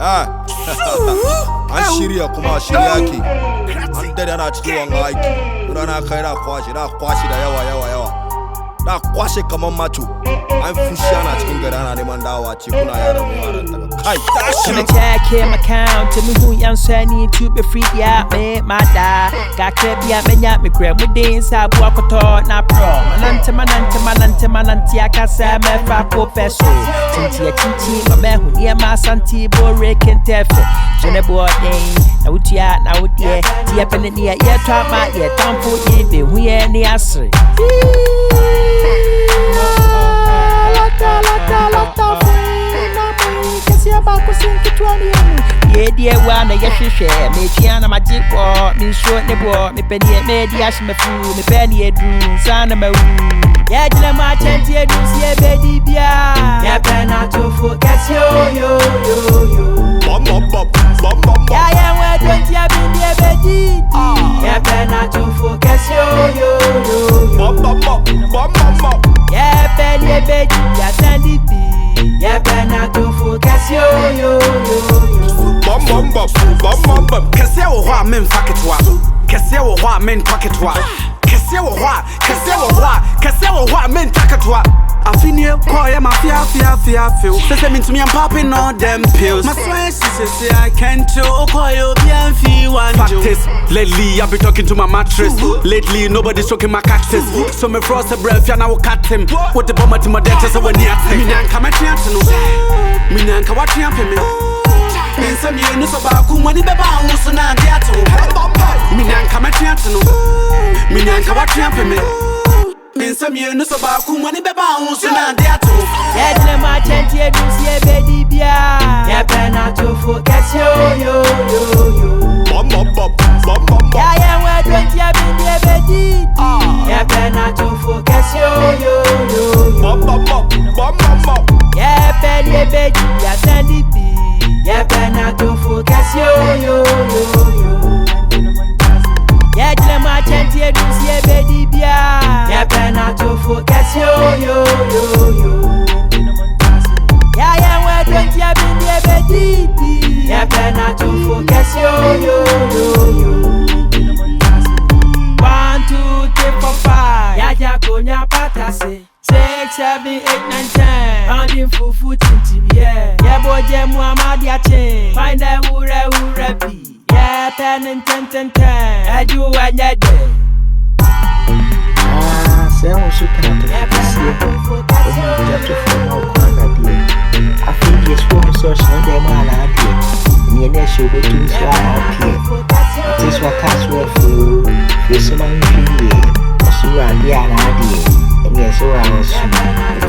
An shirya kuma shirya ke. An dade ana cikin wanga aiki. Muna kai na kwashe da yawa. Da kwashe kaman macho. An fushi ana cikin gari ana neman dawa ce kuna yaran mu yaran ta kai. Gonna check him account to me who young sunny to be free ya me mada. Got crab ya me nyat me grab with inside buakoto na pro. Manante akasa me fa professor. Tinti ma me hu nie ma santi bo reken tefe. Jene bo den na utia na udie. Tia pene ni ya twa ma ye tampo ye be hu ye ni asre. Lata Kasi abako sinki twani ye die wana ye hwehwe me tiana magic bo me show ne bo me peni me di ash me fu me peni edu sana me wu ye jina ma chanti edu sie be di bia ye pena to focus yo Bom ya ye we don't ya be di be di ye pena to focus yo Bom ye peni be di ya sandi bi ye pena to focus yo Bom Kese wo hwa men faketwa Kese wo hwa men paketwa Kese wo hwa men taketwa Afinie koye ma fia feel Sese me I'm popping all them pills My swear she say I can't chill Koye bien fi one fact is, lately I be talking to my mattress Lately nobody's choking my cactus So me frost a breath ya na wo cut him What the bomber to my death so when near him Me nanka me chance no Me nanka wa champion me Mensa mi enu so ba ku wani beba hu so na de ato Me nanka me chance no Me nanka wa champion me Mensa mi enu so ba ku wani beba hu so na de ato ye jina ma chanti edu sie be di bia ye pena to focus yo Bom ya ye we don't ya be di ye pena to focus yo ye peni be di ya sandi bi ye pena to focus yo ye jina ma chanti edu sie be di bia ye pena to focus yo ya ye we don't ya be di ye pena to focus yo 1, 2, 3, 4, 5 ya ja konya patase 6, 7, 8, 9, 10 Andin fufu tintim yeah ye boje mu amadi achen find a hure bi yeah 10 edu wanya de se on se kana to for no kwana de afi yes for so so de mala de ni na show go to so appear this what cast we feel so man feel so andi ana de ni so I was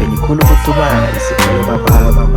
ni kunu kutuma isi kwa baba